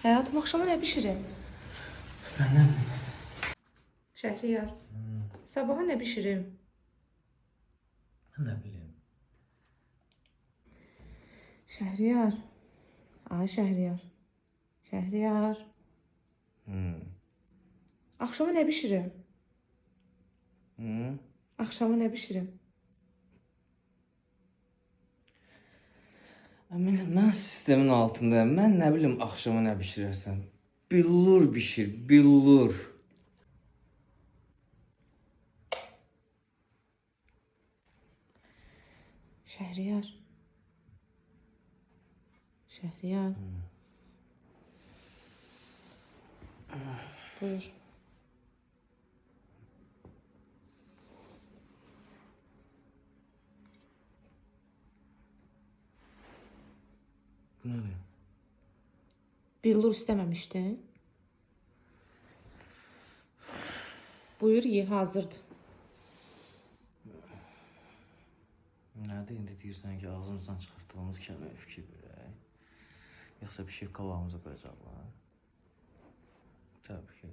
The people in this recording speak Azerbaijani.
Həyatım, axşama nə bişirim? Ben ne bileyim. Şəhriyar. Sabaha nə bişirim? Ben ne bileyim. Şəhriyar. Ay Şəhriyar. Şəhriyar. Axşama nə bişirim? Axşama nə bişirim? Ben sistemin altındayım. Ben ne bileyim akşama ne pişirirsen. Billur pişir, billur. Şəhriyar. Şəhriyar. Buyur. Bu ne? Billur istəməmişdin? Buyur, ye, hazırdır. Nerede indi deyirsən ki ağzımızdan çıxartdığımız kəlməyə fikir verək? Yoxsa bir şey qavağımıza qoyacaqlar? Təbii ki.